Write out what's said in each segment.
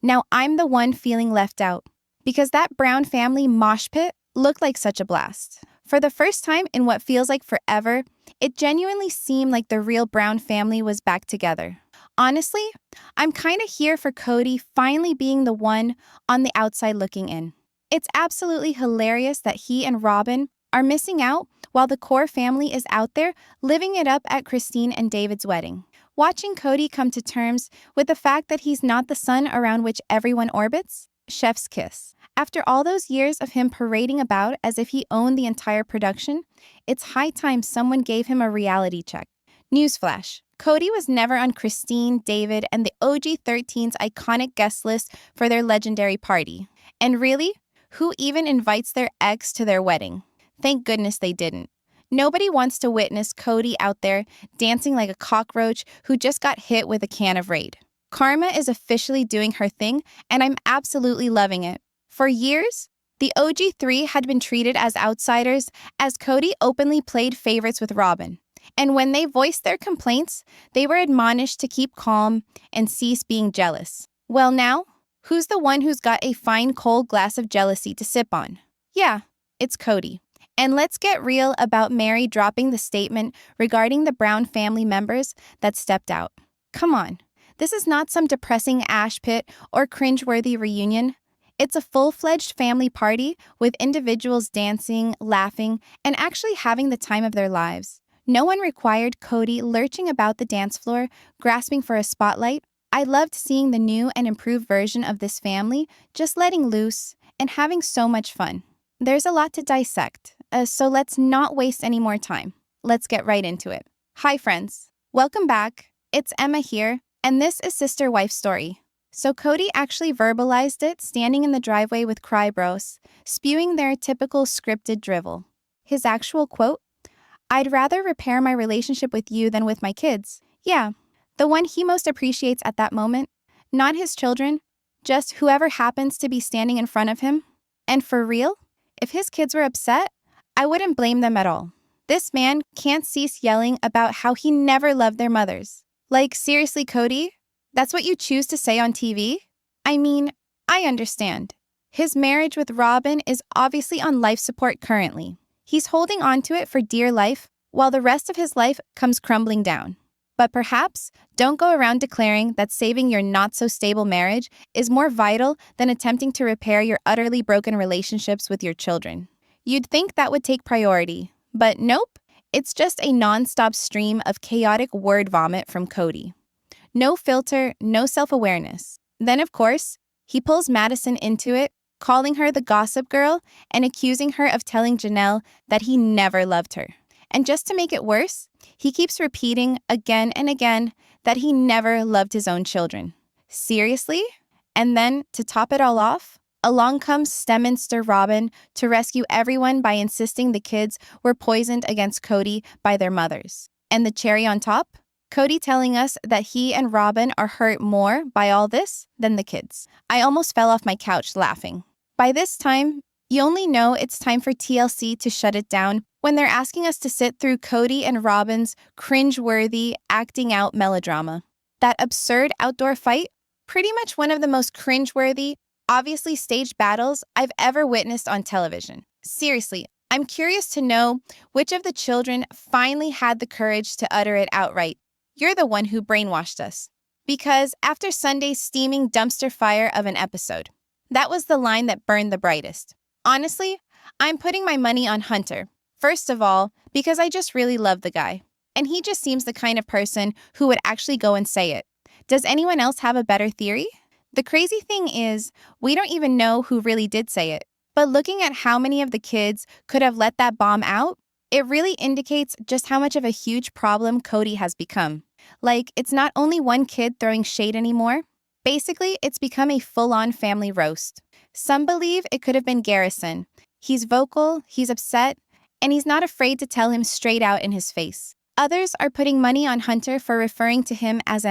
Now I'm the one feeling left out. Because that Brown family mosh pit looked like such a blast. For the first time in what feels like forever, it genuinely seemed like the real Brown family was back together. Honestly, I'm kind of here for Cody finally being the one on the outside looking in. It's absolutely hilarious that he and Robyn are missing out while the core family is out there living it up at Christine and David's wedding. Watching Cody come to terms with the fact that he's not the sun around which everyone orbits, chef's kiss. After all those years of him parading about as if he owned the entire production, it's high time someone gave him a reality check. Newsflash. Cody was never on Christine, David, and the OG-13's iconic guest list for their legendary party. And really, who even invites their ex to their wedding? Thank goodness they didn't. Nobody wants to witness Cody out there dancing like a cockroach who just got hit with a can of Raid. Karma is officially doing her thing, and I'm absolutely loving it. For years, the OG3 had been treated as outsiders as Cody openly played favorites with Robyn. And when they voiced their complaints, they were admonished to keep calm and cease being jealous. Well now, who's the one who's got a fine cold glass of jealousy to sip on? Yeah, it's Cody. And let's get real about Meri dropping the statement regarding the Brown family members that stepped out. Come on, this is not some depressing ash pit or cringeworthy reunion. It's a full-fledged family party with individuals dancing, laughing, and actually having the time of their lives. No one required Cody lurching about the dance floor, grasping for a spotlight. I loved seeing the new and improved version of this family just letting loose and having so much fun. There's a lot to dissect, so let's not waste any more time. Let's get right into it. Hi friends, welcome back. It's Emma here, and this is Sister Wife Story. So Cody actually verbalized it standing in the driveway with Cry Bros, spewing their typical scripted drivel. His actual quote, "I'd rather repair my relationship with you than with my kids." Yeah, the one he most appreciates at that moment, not his children, just whoever happens to be standing in front of him. And for real, if his kids were upset, I wouldn't blame them at all. This man can't cease yelling about how he never loved their mothers. Like, seriously, Cody? That's what you choose to say on TV? I mean, I understand. His marriage with Robyn is obviously on life support currently. He's holding on to it for dear life, while the rest of his life comes crumbling down. But perhaps don't go around declaring that saving your not-so-stable marriage is more vital than attempting to repair your utterly broken relationships with your children. You'd think that would take priority, but nope. It's just a non-stop stream of chaotic word vomit from Cody. No filter, no self-awareness. Then, of course, he pulls Madison into it, calling her the gossip girl and accusing her of telling Janelle that he never loved her. And just to make it worse, he keeps repeating again and again that he never loved his own children. Seriously? And then, to top it all off, along comes Stemminster Robyn to rescue everyone by insisting the kids were poisoned against Cody by their mothers. And the cherry on top? Cody telling us that he and Robyn are hurt more by all this than the kids. I almost fell off my couch laughing. By this time, you only know it's time for TLC to shut it down when they're asking us to sit through Cody and Robyn's cringe-worthy acting out melodrama. That absurd outdoor fight, pretty much one of the most cringe-worthy, obviously staged battles I've ever witnessed on television. Seriously, I'm curious to know which of the children finally had the courage to utter it outright. You're the one who brainwashed us. Because after Sunday's steaming dumpster fire of an episode, that was the line that burned the brightest. Honestly, I'm putting my money on Hunter. First of all, because I just really love the guy. And he just seems the kind of person who would actually go and say it. Does anyone else have a better theory? The crazy thing is, we don't even know who really did say it. But looking at how many of the kids could have let that bomb out, it really indicates just how much of a huge problem Cody has become. Like, it's not only one kid throwing shade anymore. Basically, it's become a full-on family roast. Some believe it could have been Garrison. He's vocal, he's upset, and he's not afraid to tell him straight out in his face. Others are putting money on Hunter for referring to him as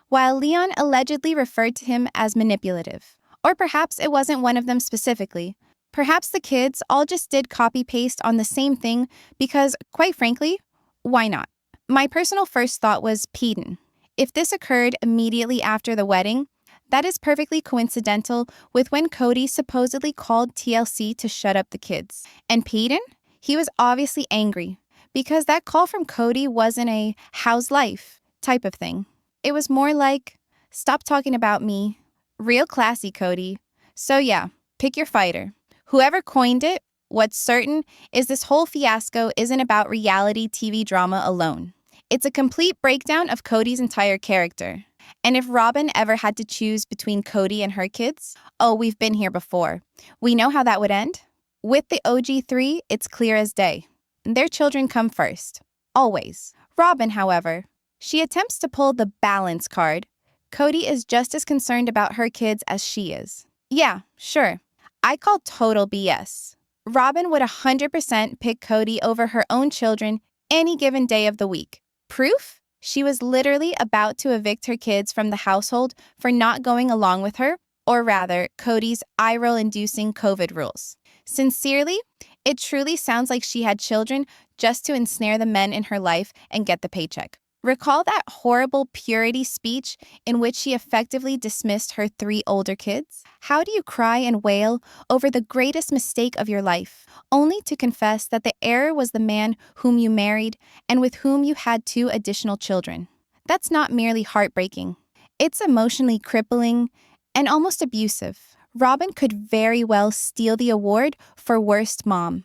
while Leon allegedly referred to him as manipulative. Or perhaps it wasn't one of them specifically. Perhaps the kids all just did copy-paste on the same thing because, quite frankly, why not? My personal first thought was Peden. If this occurred immediately after the wedding, That is perfectly coincidental with when Cody supposedly called TLC to shut up the kids. And Peyton? He was obviously angry because that call from Cody wasn't a "how's life" type of thing. It was more like, "Stop talking about me." Real classy, Cody. So yeah, pick your fighter. Whoever coined it, what's certain is this whole fiasco isn't about reality TV drama alone. It's a complete breakdown of Cody's entire character. And if Robyn ever had to choose between Cody and her kids, oh, we've been here before. We know how that would end. With the OG3, it's clear as day. Their children come first. Always. Robyn, however, she attempts to pull the balance card. Cody is just as concerned about her kids as she is. Yeah, sure. I call total BS. Robyn would 100% pick Cody over her own children any given day of the week. Proof? She was literally about to evict her kids from the household for not going along with her, or rather, Cody's eye-roll-inducing COVID rules. Sincerely, it truly sounds like she had children just to ensnare the men in her life and get the paycheck. Recall that horrible purity speech in which she effectively dismissed her 3 older kids? How do you cry and wail over the greatest mistake of your life, only to confess that the error was the man whom you married and with whom you had 2 additional children? That's not merely heartbreaking. It's emotionally crippling and almost abusive. Robyn could very well steal the award for worst mom.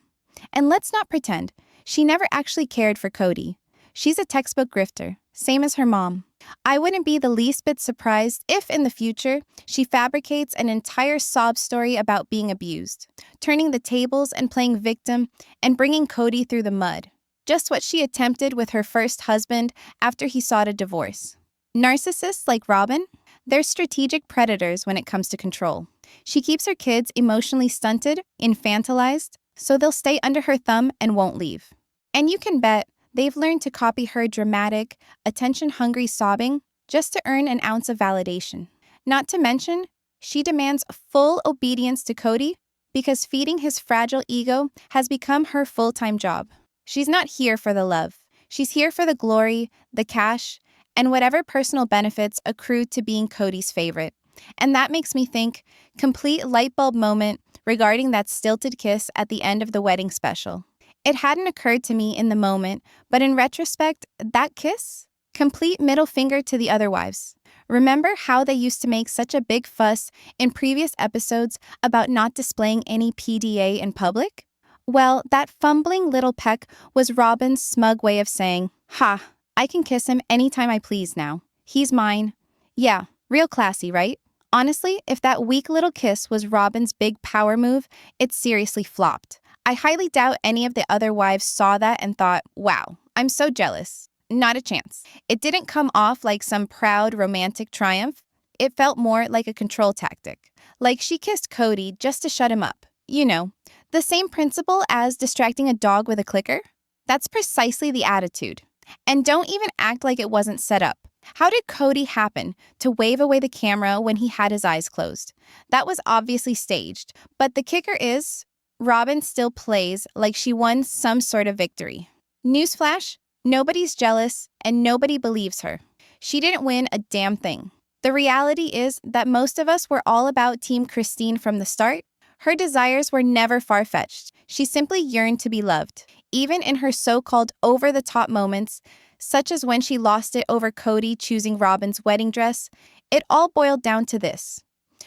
And let's not pretend, she never actually cared for Cody. She's a textbook grifter, same as her mom. I wouldn't be the least bit surprised if in the future she fabricates an entire sob story about being abused, turning the tables and playing victim and bringing Cody through the mud. Just what she attempted with her first husband after he sought a divorce. Narcissists like Robyn, they're strategic predators when it comes to control. She keeps her kids emotionally stunted, infantilized, so they'll stay under her thumb and won't leave. And you can bet they've learned to copy her dramatic, attention-hungry sobbing just to earn an ounce of validation. Not to mention, she demands full obedience to Cody because feeding his fragile ego has become her full-time job. She's not here for the love. She's here for the glory, the cash, and whatever personal benefits accrue to being Cody's favorite. And that makes me think, complete lightbulb moment regarding that stilted kiss at the end of the wedding special. It hadn't occurred to me in the moment, but in retrospect, that kiss? Complete middle finger to the other wives. Remember how they used to make such a big fuss in previous episodes about not displaying any PDA in public? Well, that fumbling little peck was Robyn's smug way of saying, "Ha, I can kiss him anytime I please now. He's mine." Yeah, real classy, right? Honestly, if that weak little kiss was Robyn's big power move, it seriously flopped. I highly doubt any of the other wives saw that and thought, "Wow, I'm so jealous." Not a chance. It didn't come off like some proud romantic triumph. It felt more like a control tactic. Like she kissed Cody just to shut him up. You know, the same principle as distracting a dog with a clicker. That's precisely the attitude. And don't even act like it wasn't set up. How did Cody happen to wave away the camera when he had his eyes closed? That was obviously staged. But the kicker is, Robyn still plays like she won some sort of victory. Newsflash, nobody's jealous and nobody believes her. She didn't win a damn thing. The reality is that most of us were all about Team Christine from the start. Her desires were never far-fetched. She simply yearned to be loved. Even in her so-called over-the-top moments, such as when she lost it over Cody choosing Robyn's wedding dress, it all boiled down to this.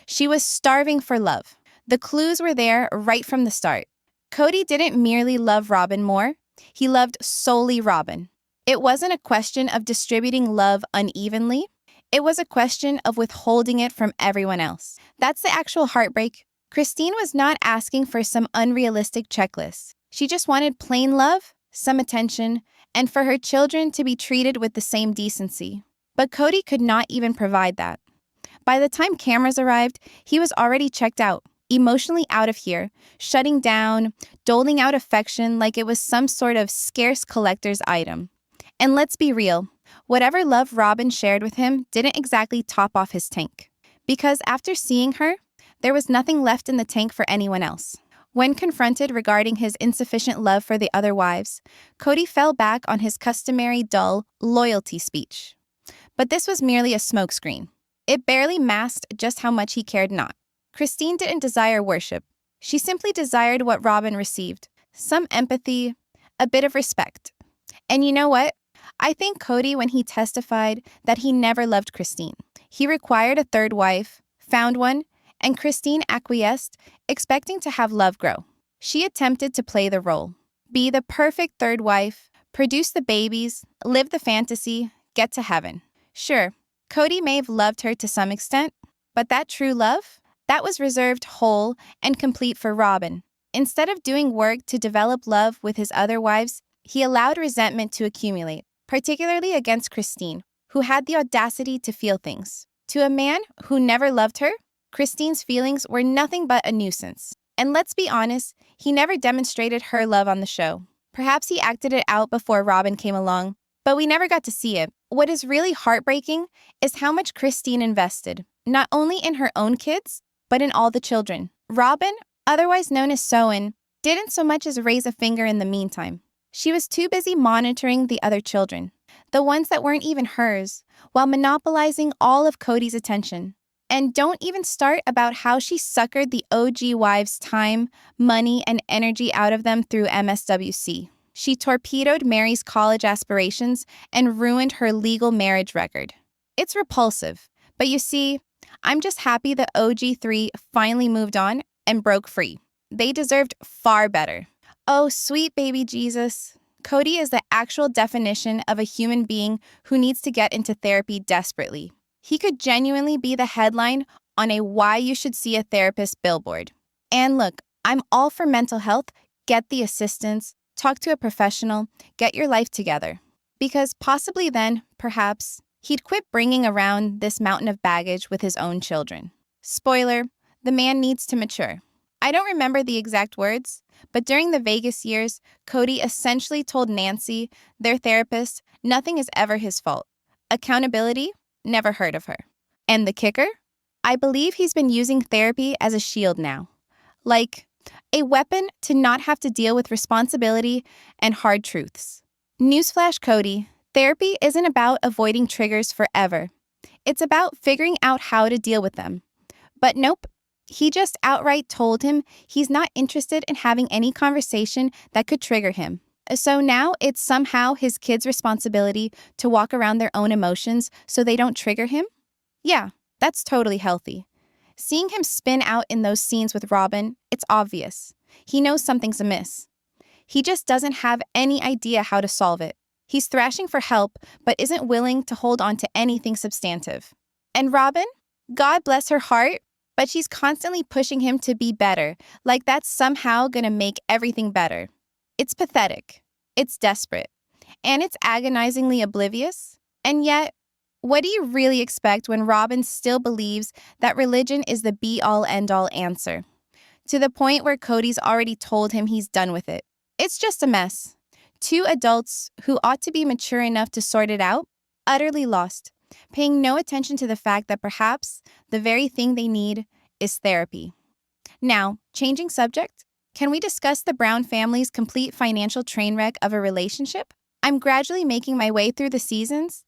She was starving for love. The clues were there right from the start. Cody didn't merely love Robyn more, he loved solely Robyn. It wasn't a question of distributing love unevenly, it was a question of withholding it from everyone else. That's the actual heartbreak. Christine was not asking for some unrealistic checklist. She just wanted plain love, some attention, and for her children to be treated with the same decency. But Cody could not even provide that. By the time cameras arrived, he was already checked out. Emotionally out of here, shutting down, doling out affection like it was some sort of scarce collector's item. And let's be real, whatever love Robyn shared with him didn't exactly top off his tank. Because after seeing her, there was nothing left in the tank for anyone else. When confronted regarding his insufficient love for the other wives, Cody fell back on his customary dull loyalty speech. But this was merely a smokescreen. It barely masked just how much he cared not. Christine didn't desire worship. She simply desired what Robyn received: some empathy, a bit of respect. And you know what? I think Cody when he testified that he never loved Christine. He required a third wife, found one, and Christine acquiesced, expecting to have love grow. She attempted to play the role, be the perfect third wife, produce the babies, live the fantasy, get to heaven. Sure, Cody may have loved her to some extent, but that true love? That was reserved whole and complete for Robyn. Instead of doing work to develop love with his other wives, he allowed resentment to accumulate, particularly against Christine, who had the audacity to feel things. To a man who never loved her, Christine's feelings were nothing but a nuisance. And let's be honest, he never demonstrated her love on the show. Perhaps he acted it out before Robyn came along, but we never got to see it. What is really heartbreaking is how much Christine invested, not only in her own kids, but in all the children. Robyn, otherwise known as Soen, didn't so much as raise a finger in the meantime. She was too busy monitoring the other children, the ones that weren't even hers, while monopolizing all of Cody's attention. And don't even start about how she suckered the OG wives' time, money, and energy out of them through MSWC. She torpedoed Meri's college aspirations and ruined her legal marriage record. It's repulsive, but you see, I'm just happy the OG3 finally moved on and broke free. They deserved far better. Oh, sweet baby Jesus. Cody is the actual definition of a human being who needs to get into therapy desperately. He could genuinely be the headline on a why you should see a therapist billboard. And look, I'm all for mental health. Get the assistance, talk to a professional, get your life together. Because possibly then, perhaps, he'd quit bringing around this mountain of baggage with his own children. Spoiler, the man needs to mature. I don't remember the exact words, but during the Vegas years, Cody essentially told Nancy, their therapist, nothing is ever his fault. Accountability? Never heard of her. And the kicker? I believe he's been using therapy as a shield now. Like a weapon to not have to deal with responsibility and hard truths. Newsflash, Cody, therapy isn't about avoiding triggers forever. It's about figuring out how to deal with them. But nope, he just outright told him he's not interested in having any conversation that could trigger him. So now it's somehow his kids' responsibility to walk around their own emotions so they don't trigger him? Yeah, that's totally healthy. Seeing him spin out in those scenes with Robyn, it's obvious. He knows something's amiss. He just doesn't have any idea how to solve it. He's thrashing for help, but isn't willing to hold on to anything substantive. And Robyn? God bless her heart, but she's constantly pushing him to be better, like that's somehow gonna make everything better. It's pathetic, it's desperate, and it's agonizingly oblivious. And yet, what do you really expect when Robyn still believes that religion is the be-all, end-all answer? To the point where Cody's already told him he's done with it. It's just a mess. Two adults who ought to be mature enough to sort it out, utterly lost, paying no attention to the fact that perhaps the very thing they need is therapy. Now, changing subject, can we discuss the Brown family's complete financial train wreck of a relationship? I'm gradually making my way through the seasons,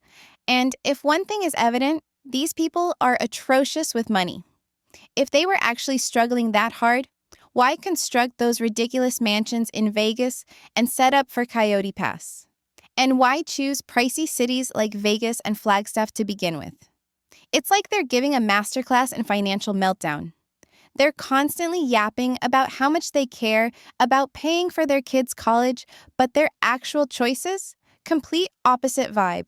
and if one thing is evident, these people are atrocious with money. If they were actually struggling that hard, why construct those ridiculous mansions in Vegas and set up for Coyote Pass? And why choose pricey cities like Vegas and Flagstaff to begin with? It's like they're giving a masterclass in financial meltdown. They're constantly yapping about how much they care about paying for their kids' college, but their actual choices? Complete opposite vibe.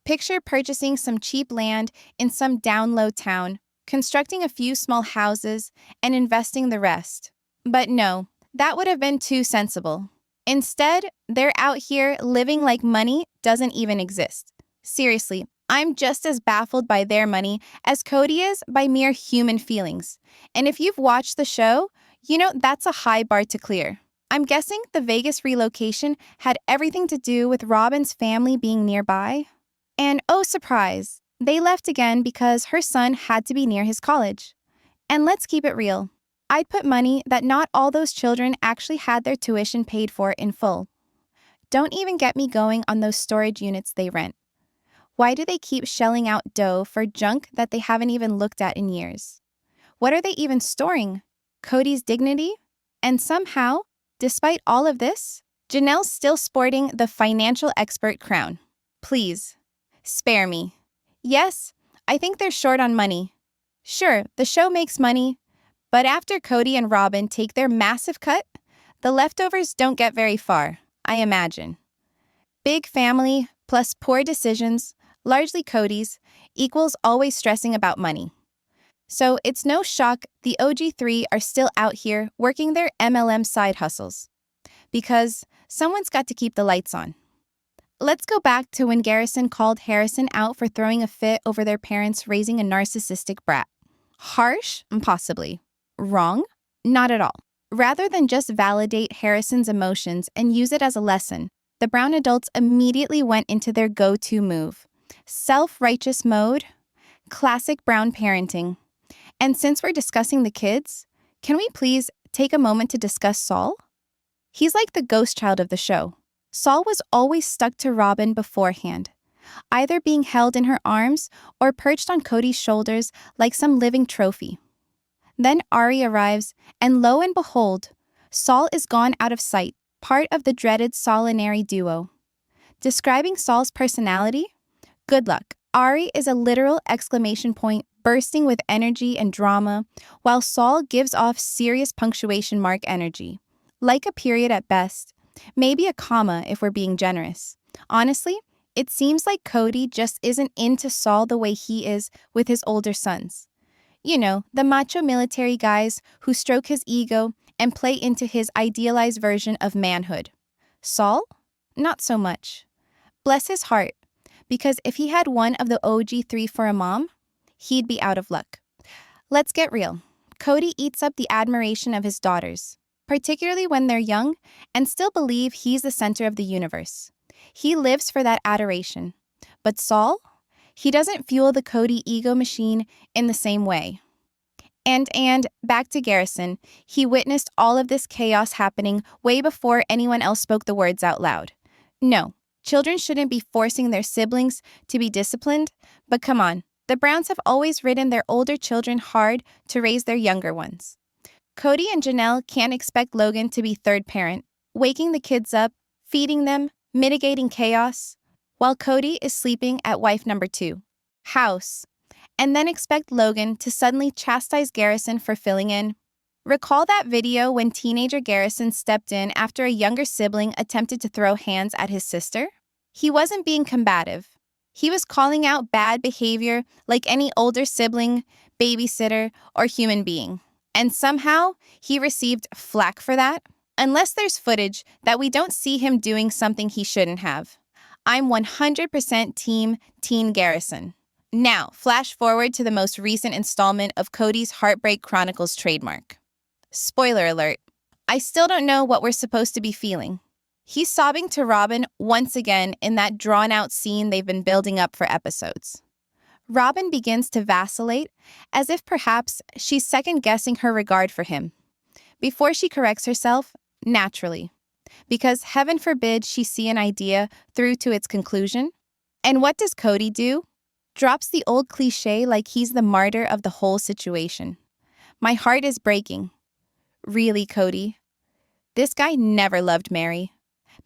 Picture purchasing some cheap land in some down-low town, constructing a few small houses, and investing the rest. But no, that would have been too sensible. Instead, they're out here living like money doesn't even exist. Seriously, I'm just as baffled by their money as Cody is by mere human feelings. And if you've watched the show, you know that's a high bar to clear. I'm guessing the Vegas relocation had everything to do with Robyn's family being nearby. And oh, surprise, they left again because her son had to be near his college. And let's keep it real. I'd put money that not all those children actually had their tuition paid for in full. Don't even get me going on those storage units they rent. Why do they keep shelling out dough for junk that they haven't even looked at in years? What are they even storing? Cody's dignity? And somehow, despite all of this, Janelle's still sporting the financial expert crown. Please, spare me. Yes, I think they're short on money. Sure, the show makes money, but after Cody and Robyn take their massive cut, the leftovers don't get very far, I imagine. Big family plus poor decisions, largely Cody's, equals always stressing about money. So it's no shock the OG3 are still out here working their MLM side hustles. Because someone's got to keep the lights on. Let's go back to when Garrison called Harrison out for throwing a fit over their parents raising a narcissistic brat. Harsh? Possibly. Wrong? Not at all. Rather than just validate Harrison's emotions and use it as a lesson, the Brown adults immediately went into their go-to move. Self-righteous mode. Classic Brown parenting. And since we're discussing the kids, can we please take a moment to discuss Saul? He's like the ghost child of the show. Saul was always stuck to Robyn beforehand, either being held in her arms or perched on Cody's shoulders like some living trophy. Then Ari arrives, and lo and behold, Saul is gone out of sight, part of the dreaded Saulinary duo. Describing Saul's personality? Good luck. Ari is a literal exclamation point bursting with energy and drama, while Saul gives off serious punctuation mark energy. Like a period at best, maybe a comma if we're being generous. Honestly, it seems like Cody just isn't into Saul the way he is with his older sons. You know, the macho military guys who stroke his ego and play into his idealized version of manhood. Saul? Not so much. Bless his heart, because if he had one of the OG3 for a mom, he'd be out of luck. Let's get real. Cody eats up the admiration of his daughters, particularly when they're young and still believe he's the center of the universe. He lives for that adoration. But Saul? He doesn't fuel the Cody ego machine in the same way. And back to Garrison, he witnessed all of this chaos happening way before anyone else spoke the words out loud. No, children shouldn't be forcing their siblings to be disciplined, but come on, the Browns have always ridden their older children hard to raise their younger ones. Cody and Janelle can't expect Logan to be third parent, waking the kids up, feeding them, mitigating chaos, while Cody is sleeping at wife number 2. House. And then expect Logan to suddenly chastise Garrison for filling in. Recall that video when teenager Garrison stepped in after a younger sibling attempted to throw hands at his sister? He wasn't being combative. He was calling out bad behavior like any older sibling, babysitter, or human being. And somehow, he received flack for that, unless there's footage that we don't see him doing something he shouldn't have. I'm 100% team Teen Garrison. Now, flash forward to the most recent installment of Cody's Heartbreak Chronicles trademark. Spoiler alert, I still don't know what we're supposed to be feeling. He's sobbing to Robyn once again in that drawn-out scene they've been building up for episodes. Robyn begins to vacillate, as if perhaps she's second-guessing her regard for him. Before she corrects herself, naturally. Because heaven forbid she see an idea through to its conclusion. And what does Cody do? Drops the old cliche like he's the martyr of the whole situation. My heart is breaking. Really, Cody? This guy never loved Meri.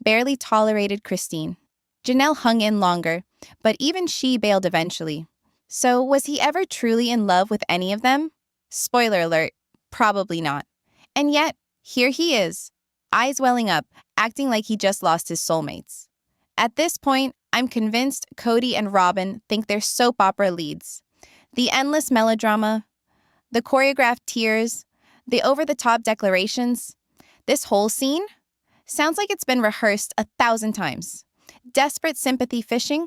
Barely tolerated Christine. Janelle hung in longer, but even she bailed eventually. So was he ever truly in love with any of them? Spoiler alert, probably not. And yet, here he is, eyes welling up, acting like he just lost his soulmates. At this point, I'm convinced Cody and Robyn think they're soap opera leads. The endless melodrama, the choreographed tears, the over-the-top declarations. This whole scene sounds like it's been rehearsed 1,000 times. Desperate sympathy fishing?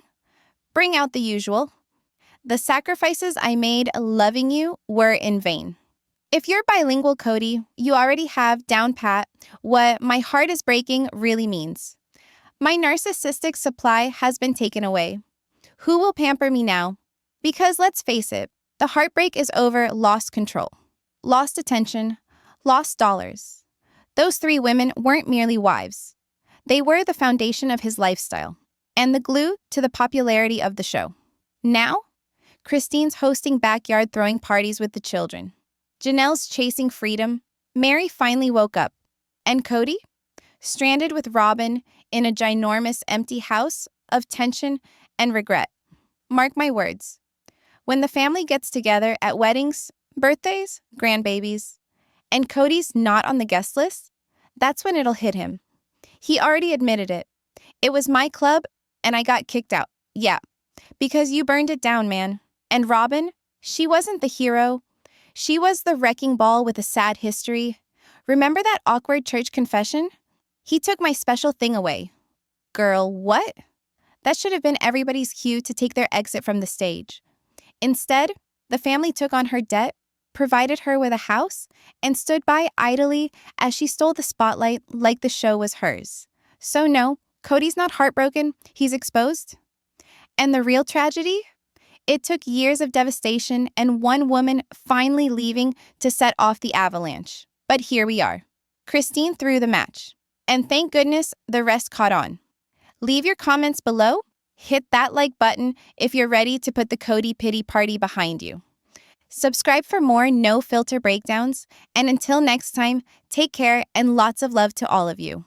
Bring out the usual. The sacrifices I made loving you were in vain. If you're bilingual, Cody, you already have down pat what my heart is breaking really means. My narcissistic supply has been taken away. Who will pamper me now? Because let's face it, the heartbreak is over lost control, lost attention, lost dollars. Those 3 women weren't merely wives. They were the foundation of his lifestyle. and the glue to the popularity of the show. Now, Christine's hosting backyard throwing parties with the children. Janelle's chasing freedom. Meri finally woke up. And Cody? Stranded with Robyn in a ginormous empty house of tension and regret. Mark my words. When the family gets together at weddings, birthdays, grandbabies, and Cody's not on the guest list, that's when it'll hit him. He already admitted it. It was my club, and I got kicked out. Yeah, because you burned it down, man. And Robyn, she wasn't the hero. She was the wrecking ball with a sad history. Remember that awkward church confession? He took my special thing away. Girl, what? That should have been everybody's cue to take their exit from the stage. Instead, the family took on her debt, provided her with a house, and stood by idly as she stole the spotlight like the show was hers. So no, Cody's not heartbroken, he's exposed. And the real tragedy? It took years of devastation and one woman finally leaving to set off the avalanche. But here we are. Christine threw the match. And thank goodness the rest caught on. Leave your comments below. Hit that like button if you're ready to put the Cody pity party behind you. Subscribe for more no-filter breakdowns. And until next time, take care and lots of love to all of you.